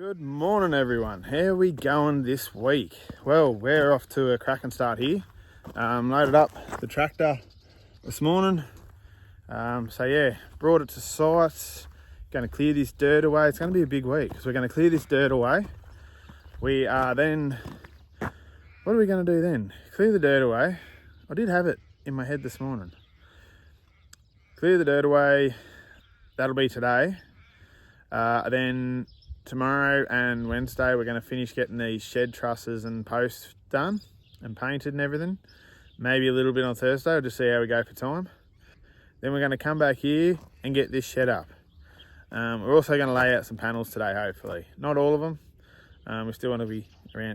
Good morning everyone, how are we going this week? Well, we're off to a cracking start here. Loaded up the tractor this morning. So yeah, brought it to site. Going to clear this dirt away. It's going to be a big week because we're going to clear this dirt away. We are then, what are we going to do then? Clear the dirt away. I did have it in my head this morning. Clear the dirt away, that'll be today. Then tomorrow and Wednesday we're going to finish getting these shed trusses and posts done and painted and everything. Maybe a little bit on Thursday, we'll just see how we go for time. Then we're going to come back here and get this shed up. We're also going to lay out some panels today, hopefully. Not all of them. We still want to be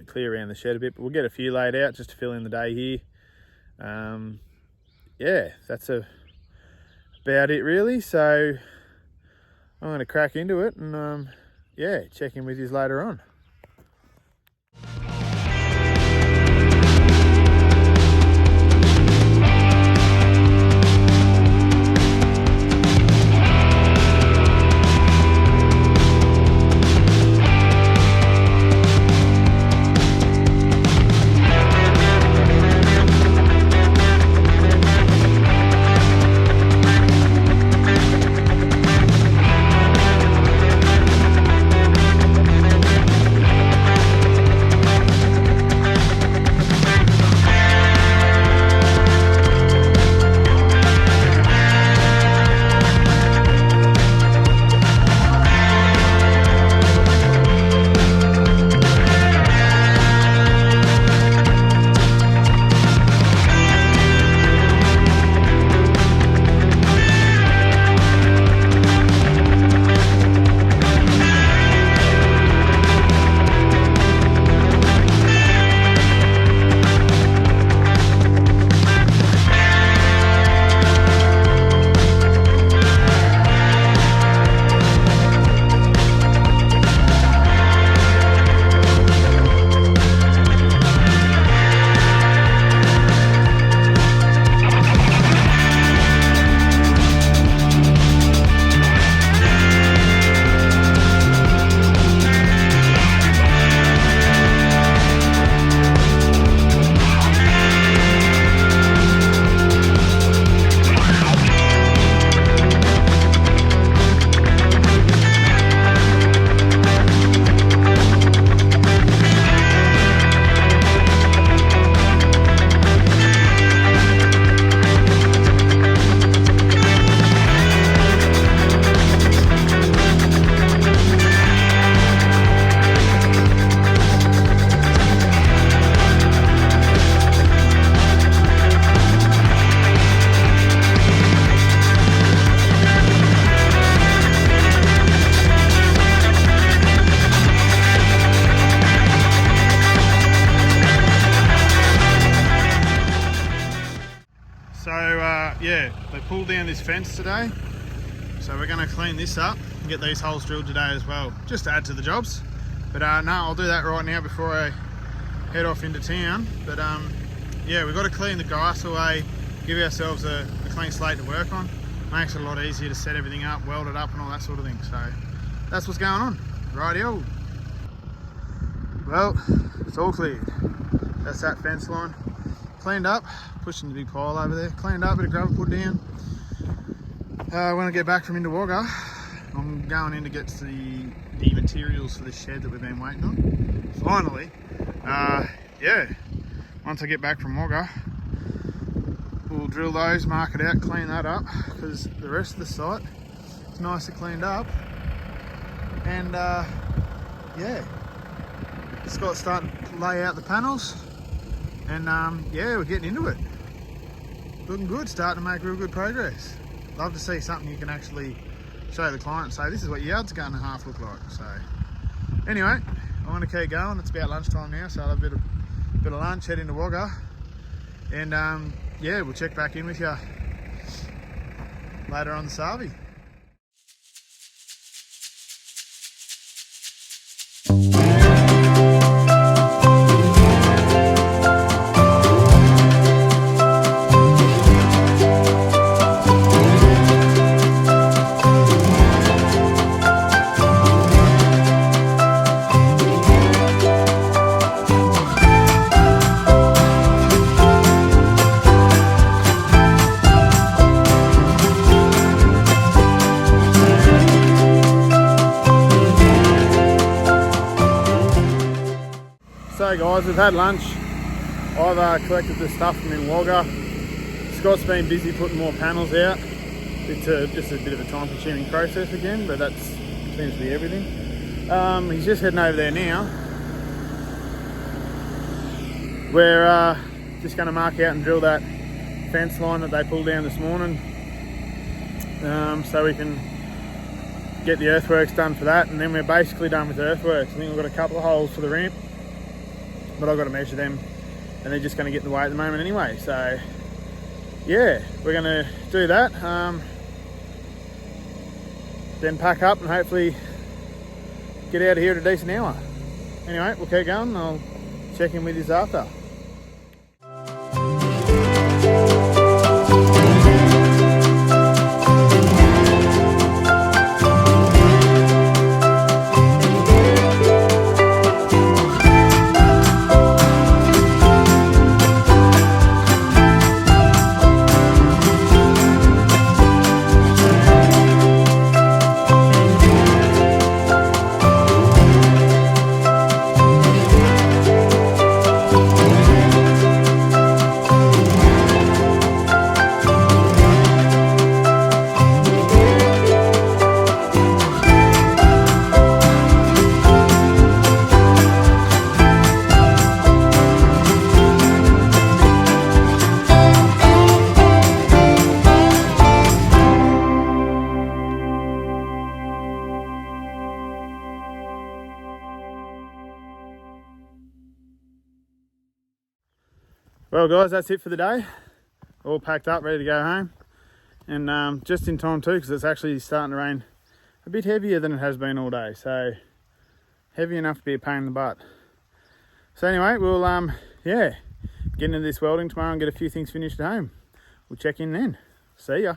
clear around the shed a bit, but we'll get a few laid out just to fill in the day here. Yeah, that's about it really. So I'm going to crack into it and yeah, check in with you later on. Yeah, they pulled down this fence today, so we're going to clean this up and get these holes drilled today as well, just to add to the jobs. But no, I'll do that right now before I head off into town. But yeah, we've got to clean the grass away, give ourselves a clean slate to work on. Makes it a lot easier to set everything up, weld it up and all that sort of thing. So that's what's going on. Rightio. Well, it's all cleared. That's that fence line. Cleaned up, pushing the big pile over there, cleaned up, bit of gravel put down. When I get back from Wagga, I'm going in to get the materials for the shed that we've been waiting on. Finally, yeah, once I get back from Wagga, we'll drill those, mark it out, clean that up, because the rest of the site is nicely cleaned up. And yeah, Scott's starting to lay out the panels. And yeah, we're getting into it. Looking good, starting to make real good progress. Love to see something you can actually show the client and say, this is what your yard's going to half look like. So anyway, I want to keep going. It's about lunchtime now, so I'll have a bit of lunch, head into Wagga. And yeah, we'll check back in with you later on this Harvey. So guys, we've had lunch. I've collected the stuff from in Wagga. Scott's been busy putting more panels out. It's just a bit of a time consuming process again, but that seems to be everything. He's just heading over there now. We're just going to mark out and drill that fence line that they pulled down this morning, so we can get the earthworks done for that, and then we're basically done with earthworks. I think we've got a couple of holes for the ramp, but I've got to measure them, and they're just going to get in the way at the moment anyway. So yeah, we're going to do that, then pack up and hopefully get out of here at a decent hour. Anyway, we'll keep going. I'll check in with you after. Well guys, that's it for the day. All packed up, ready to go home. And just in time too, because it's actually starting to rain a bit heavier than it has been all day. So heavy enough to be a pain in the butt. So anyway, we'll yeah, get into this welding tomorrow and get a few things finished at home. We'll check in then. See ya.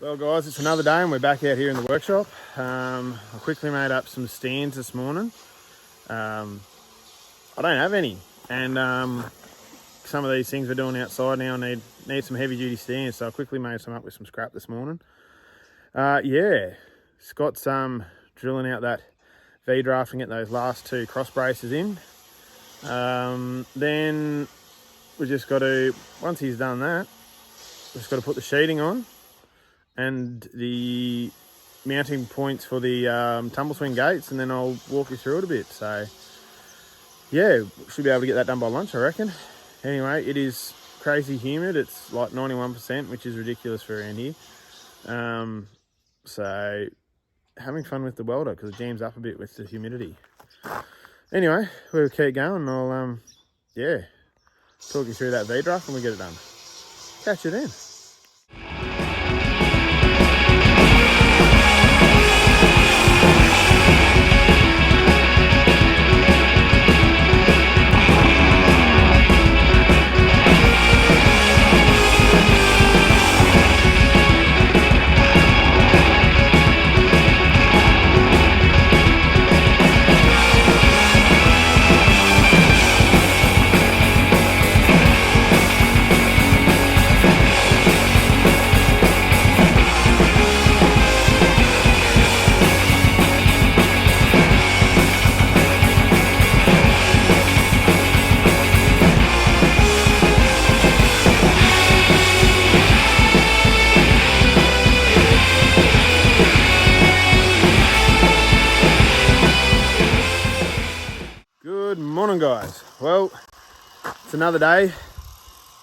Well guys, it's another day and we're back out here in the workshop. I quickly made up some stands this morning. I don't have any, and some of these things we're doing outside now need some heavy duty stands, so I quickly made some up with some scrap this morning. Yeah, Scott's drilling out that V-draft and get those last two cross braces in. Then we just got to, once he's done that, we've just got to put the sheeting on and the mounting points for the tumble swing gates, and then I'll walk you through it a bit. So yeah, should be able to get that done by lunch, I reckon. Anyway, it is crazy humid. It's like 91%, which is ridiculous for around here. So having fun with the welder because it jams up a bit with the humidity. Anyway, we'll keep going and I'll yeah, talk you through that V-draft and we'll get it done. Catch you then. Good morning guys. Well, it's another day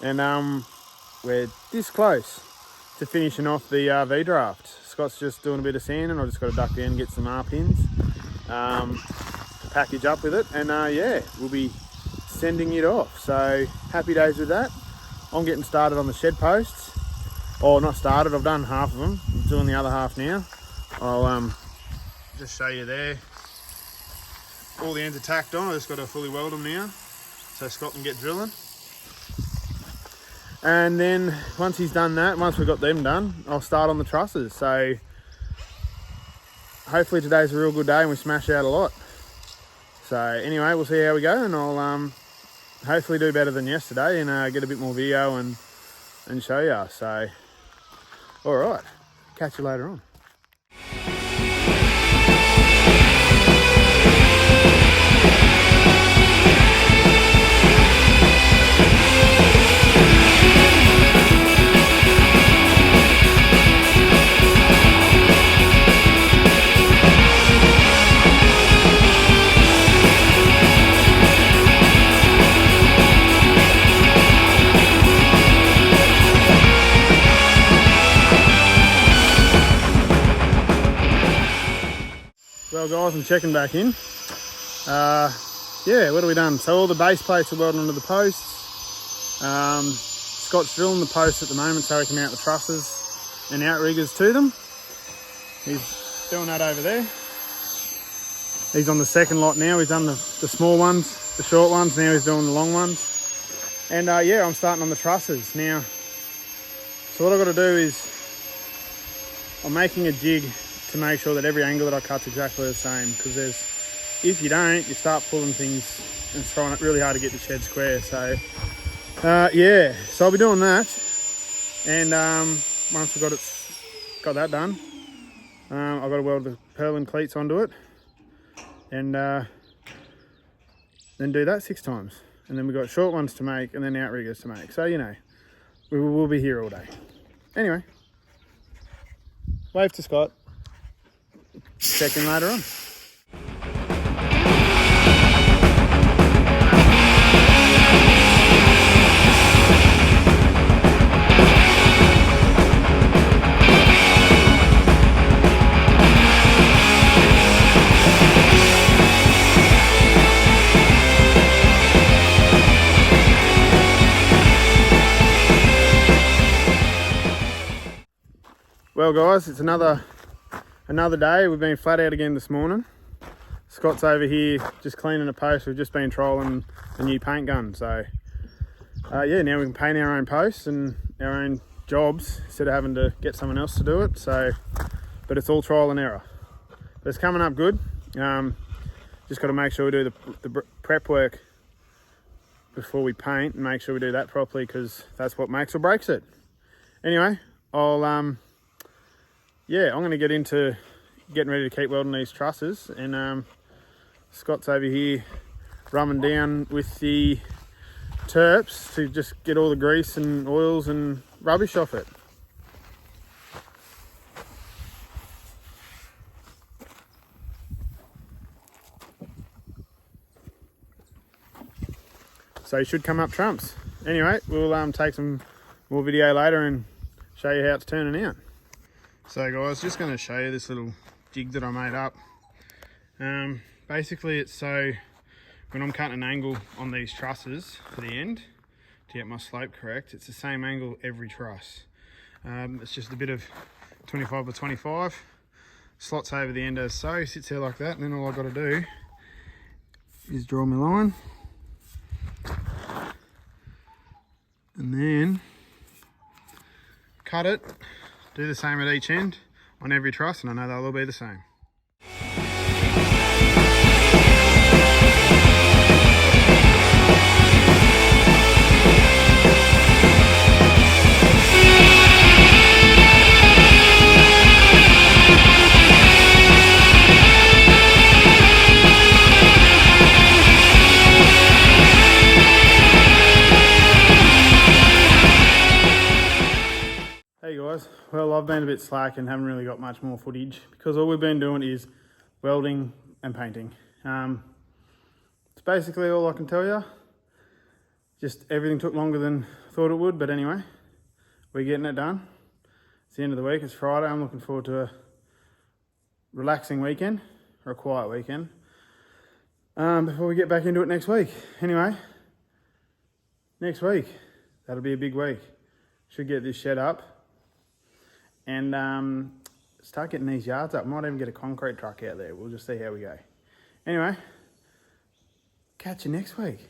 and we're this close to finishing off the V-draft. Scott's just doing a bit of sanding. I just got to duck down and get some R-pins, package up with it, and yeah, we'll be sending it off. So happy days with that. I'm getting started on the shed posts. Or not started, I've done half of them. I'm doing the other half now. I'll just show you there. All the ends are tacked on. I just got to fully weld them now so Scott can get drilling. And then once he's done that, once we've got them done, I'll start on the trusses. So hopefully today's a real good day and we smash out a lot. So anyway, we'll see how we go, and I'll hopefully do better than yesterday and get a bit more video and show you. So all right, catch you later on. Well guys, I'm checking back in. Yeah, what have we done? So all the base plates are welded onto the posts. Scott's drilling the posts at the moment so he can mount the trusses and outriggers to them. He's doing that over there. He's on the second lot now. He's done the small ones, the short ones. Now he's doing the long ones. And yeah, I'm starting on the trusses now. So what I've got to do is I'm making a jig to make sure that every angle that I cut's exactly the same, because if you don't, you start pulling things and it's trying it really hard to get the shed square. So yeah, so I'll be doing that, and once we've got that done, I've got to weld the purlin cleats onto it, and then do that 6 times, and then we've got short ones to make and then outriggers to make. So you know, we will be here all day. Anyway, wave to Scott. Check in later on. Well guys, it's another day. We've been flat out again this morning. Scott's over here just cleaning a post. We've just been trialling a new paint gun. So yeah, now we can paint our own posts and our own jobs instead of having to get someone else to do it. So, but it's all trial and error. But it's coming up good. Just got to make sure we do the prep work before we paint, and make sure we do that properly, because that's what makes or breaks it. Anyway, yeah, I'm going to get into getting ready to keep welding these trusses, and Scott's over here rumming down with the terps to just get all the grease and oils and rubbish off it. So you should come up trumps. Anyway, we'll take some more video later and show you how it's turning out. So guys, just going to show you this little jig that I made up. Basically it's so when I'm cutting an angle on these trusses for the end to get my slope correct, it's the same angle every truss. It's just a bit of 25 by 25, slots over the end as so, sits there like that, and then all I've got to do is draw my line, and then cut it. Do the same at each end on every truss, and I know they'll all be the same. Hey guys, well I've been a bit slack and haven't really got much more footage because all we've been doing is welding and painting. It's basically all I can tell you. Just everything took longer than I thought it would, but anyway, we're getting it done. It's the end of the week, it's Friday. I'm looking forward to a relaxing weekend, or a quiet weekend, before we get back into it next week. Anyway, next week, that'll be a big week. Should get this shed up and start getting these yards up. Might even get a concrete truck out there. We'll just see how we go. Anyway, catch you next week.